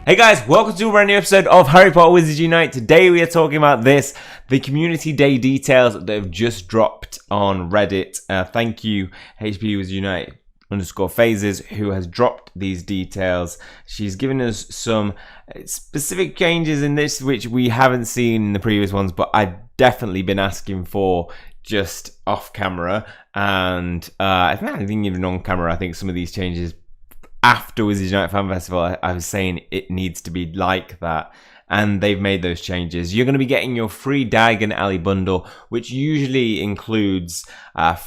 Hey guys, welcome to a brand new episode of Harry Potter Wizards Unite. Today we are talking about the Community Day details that have just dropped on Reddit. Thank you, HP Wizards Unite _phases, who has dropped these details. She's given us some specific changes in this, which we haven't seen in the previous ones, but I've definitely been asking for just off camera. And I think even on camera, I think some of these changes after Wizards Unite Fan Festival, I was saying it needs to be like that, and they've made those changes. You're going to be getting your free Diagon Alley bundle, which usually includes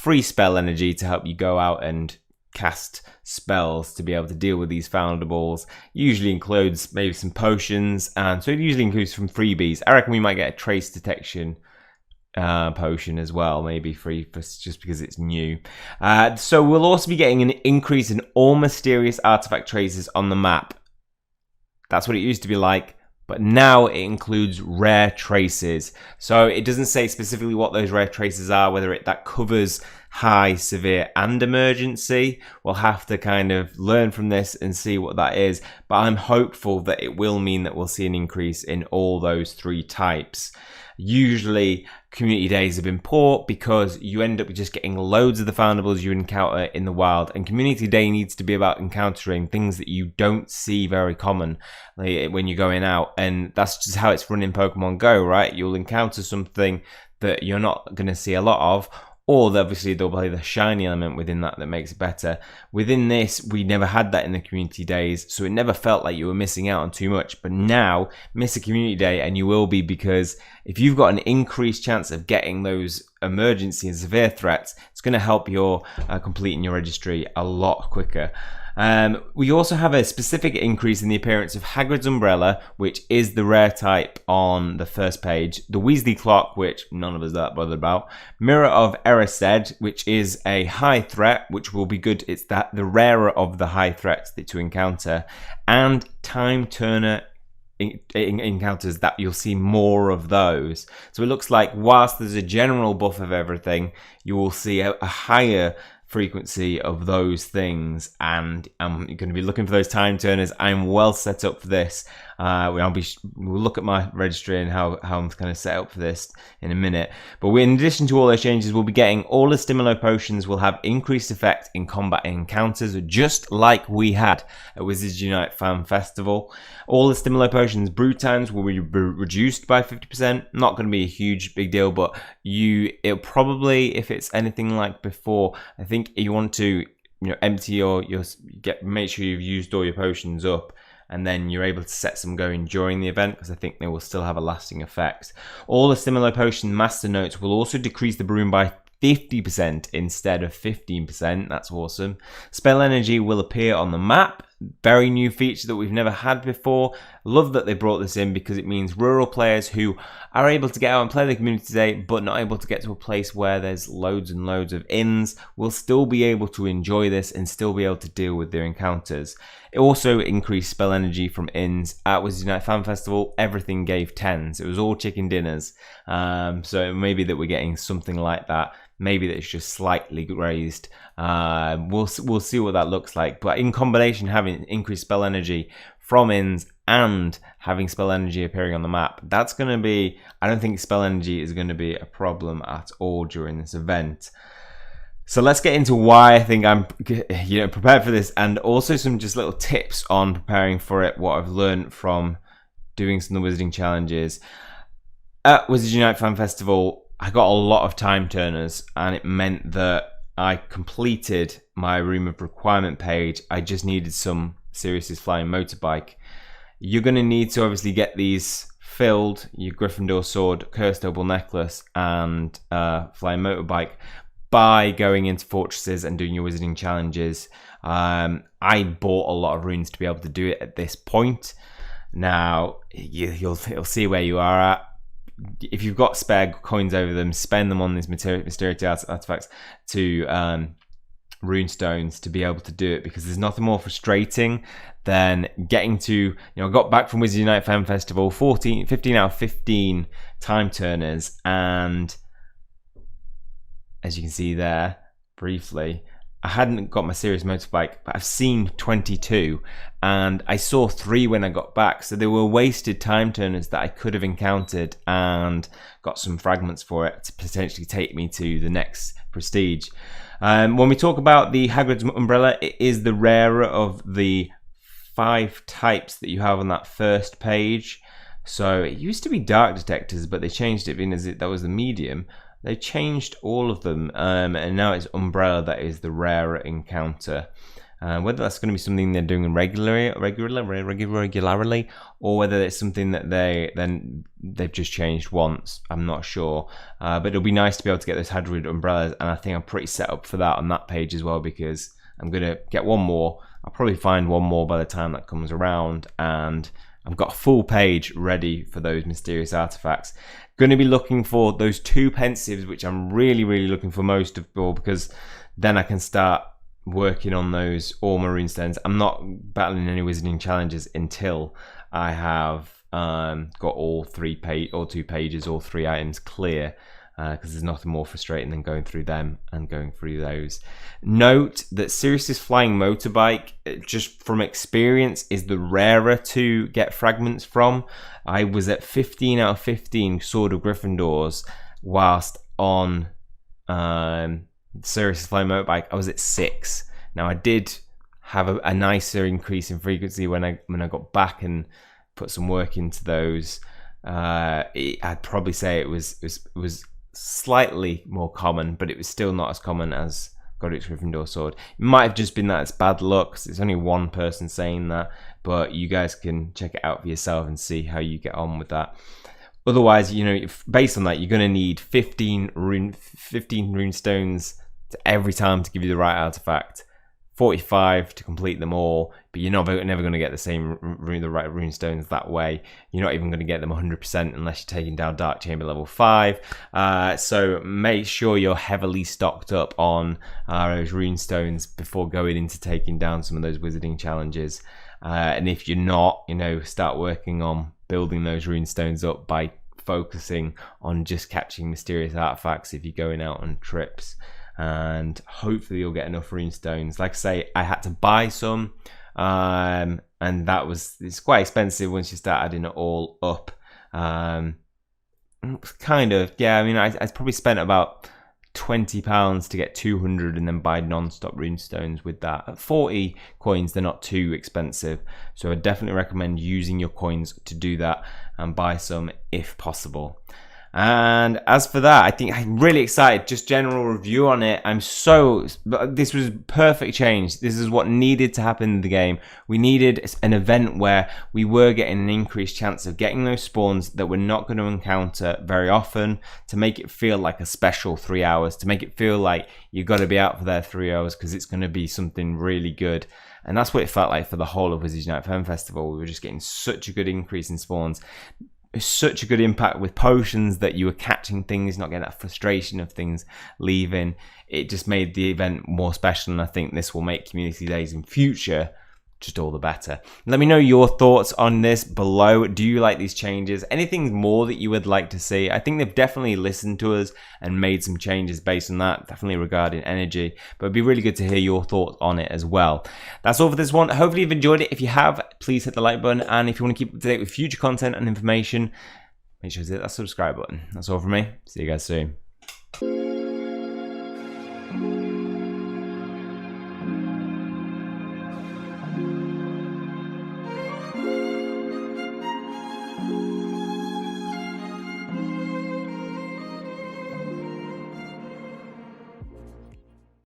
free spell energy to help you go out and cast spells to be able to deal with these foundables. Usually includes maybe some potions, and so it usually includes some freebies. I reckon we might get a trace detection potion as well, maybe free just because it's new. So we'll also be getting an increase in all mysterious artifact traces on the map. That's what it used to be like, but now it includes rare traces. So it doesn't say specifically what those rare traces are, whether that covers high, severe, and emergency. We'll have to kind of learn from this and see what that is, but I'm hopeful that it will mean that we'll see an increase in all those three types. Usually community days have been poor because you end up just getting loads of the foundables you encounter in the wild, and community day needs to be about encountering things that you don't see very common when you're going out, and that's just how it's run in Pokemon Go, right? You'll encounter something that you're not going to see a lot of, or obviously they'll play the shiny element within that makes it better. Within this, we never had that in the community days, so it never felt like you were missing out on too much. But now, miss a community day and you will be, because if you've got an increased chance of getting those emergency and severe threats, it's going to help your completing your registry a lot quicker. We also have a specific increase in the appearance of Hagrid's Umbrella, which is the rare type on the first page. The Weasley Clock, which none of us are that bothered about. Mirror of Erised, which is a high threat, which will be good. It's the rarer of the high threats to encounter. And Time Turner encounters, that you'll see more of those. So it looks like whilst there's a general buff of everything, you will see a higher frequency of those things, and I'm going to be looking for those time turners. I'm well set up for this. We'll look at my registry and how I'm kind of set up for this in a minute. But in addition to all those changes, we'll be getting all the Stimulo potions will have increased effect in combat encounters, just like we had at Wizards Unite Fan Festival. All the Stimulo potions brew times will be reduced by 50%. Not going to be a big deal, but it'll probably, if it's anything like before, I think you want to empty make sure you've used all your potions up, and then you're able to set some going during the event, because I think they will still have a lasting effect. All the Stimulo Potion Master Notes will also decrease the broom by 50% instead of 15%. That's awesome. Spell Energy will appear on the map. Very new feature that we've never had before. Love that they brought this in, because it means rural players who are able to get out and play the community today but not able to get to a place where there's loads and loads of inns will still be able to enjoy this and still be able to deal with their encounters. It also increased spell energy from inns. At Wizards Unite Fan Festival, everything gave 10s. It was all chicken dinners. So maybe that we're getting something like that. Maybe that it's just slightly raised. We'll see what that looks like. But in combination, having increased spell energy from inns and having spell energy appearing on the map, that's going to be, I don't think spell energy is going to be a problem at all during this event. So let's get into why I think I'm prepared for this, and also some just little tips on preparing for it, what I've learned from doing some of the wizarding challenges. At Wizards Unite Fan Festival, I got a lot of time turners, and it meant that I completed my Room of Requirement page. I just needed some Sirius's Flying Motorbike. You're going to need to obviously get these filled, your Gryffindor Sword, Cursed Opal Necklace, and Flying Motorbike, by going into fortresses and doing your wizarding challenges. I bought a lot of runes to be able to do it at this point. Now, you'll see where you are at. If you've got spare coins over them, spend them on these mysterious artifacts to rune stones to be able to do it, because there's nothing more frustrating than getting to, I got back from Wizards Unite Fan Festival, 15 out of 15 time turners, and as you can see there briefly, I hadn't got my serious motorbike, but I've seen 22, and I saw 3 when I got back. So there were wasted time turners that I could have encountered and got some fragments for it to potentially take me to the next prestige. When we talk about the Hagrid's umbrella, it is the rarer of the 5 types that you have on that first page. So it used to be dark detectors, but they changed it, being as that was the medium. They changed all of them, and now it's umbrella that is the rarer encounter. Whether that's going to be something they're doing regularly, or whether it's something that they've just changed once, I'm not sure. But it'll be nice to be able to get those Hagrid umbrellas, and I think I'm pretty set up for that on that page as well, because I'm going to get one more. I'll probably find one more by the time that comes around, and I've got a full page ready for those mysterious artifacts. Going to be looking for those 2 pensives, which I'm really looking for most of all, because then I can start working on those Orma runestones. I'm not battling any wizarding challenges until I have got all 2 pages, all 3 items clear, because there's nothing more frustrating than going through them and going through those. Note that Sirius's flying motorbike, just from experience, is the rarer to get fragments from. I was at 15 out of 15 Sword of Gryffindors, whilst on Sirius's flying motorbike I was at 6. Now I did have a nicer increase in frequency when I got back and put some work into those. I'd probably say it was slightly more common, but it was still not as common as Godric's Gryffindor sword. It might have just been that it's bad luck, 'cause it's only one person saying that, but you guys can check it out for yourself and see how you get on with that. Otherwise, you know, based on that, you're going to need 15 rune stones every time to give you the right artifact, 45 to complete them all, but you're never going to get the right rune stones that way. You're not even going to get them 100% unless you're taking down Dark Chamber level 5. So make sure you're heavily stocked up on those rune stones before going into taking down some of those wizarding challenges. And if you're not, you know, start working on building those rune stones up by focusing on just catching mysterious artifacts if you're going out on trips. And hopefully you'll get enough rune stones. Like I say, I had to buy some, and it's quite expensive once you start adding it all up. Kind of, yeah. I mean, I probably spent about £20 to get 200 and then buy non-stop rune stones with that. At 40 coins, they're not too expensive, so I definitely recommend using your coins to do that and buy some if possible. And as for that, I think I'm really excited. Just general review on it. This was perfect change. This is what needed to happen in the game. We needed an event where we were getting an increased chance of getting those spawns that we're not going to encounter very often, to make it feel like a special 3 hours, to make it feel like you've got to be out for their 3 hours because it's going to be something really good. And that's what it felt like for the whole of Wizards Unite Film Festival. We were just getting such a good increase in spawns. Such a good impact with potions that you were catching things, not getting that frustration of things leaving. It just made the event more special, and I think this will make community days in future just all the better. Let me know your thoughts on this below. Do you like these changes? Anything more that you would like to see? I think they've definitely listened to us and made some changes based on that, definitely regarding energy, but it'd be really good to hear your thoughts on it as well. That's all for this one. Hopefully you've enjoyed it. If you have, please hit the like button, and if you want to keep up to date with future content and information, make sure to hit that subscribe button. That's all from me. See you guys soon.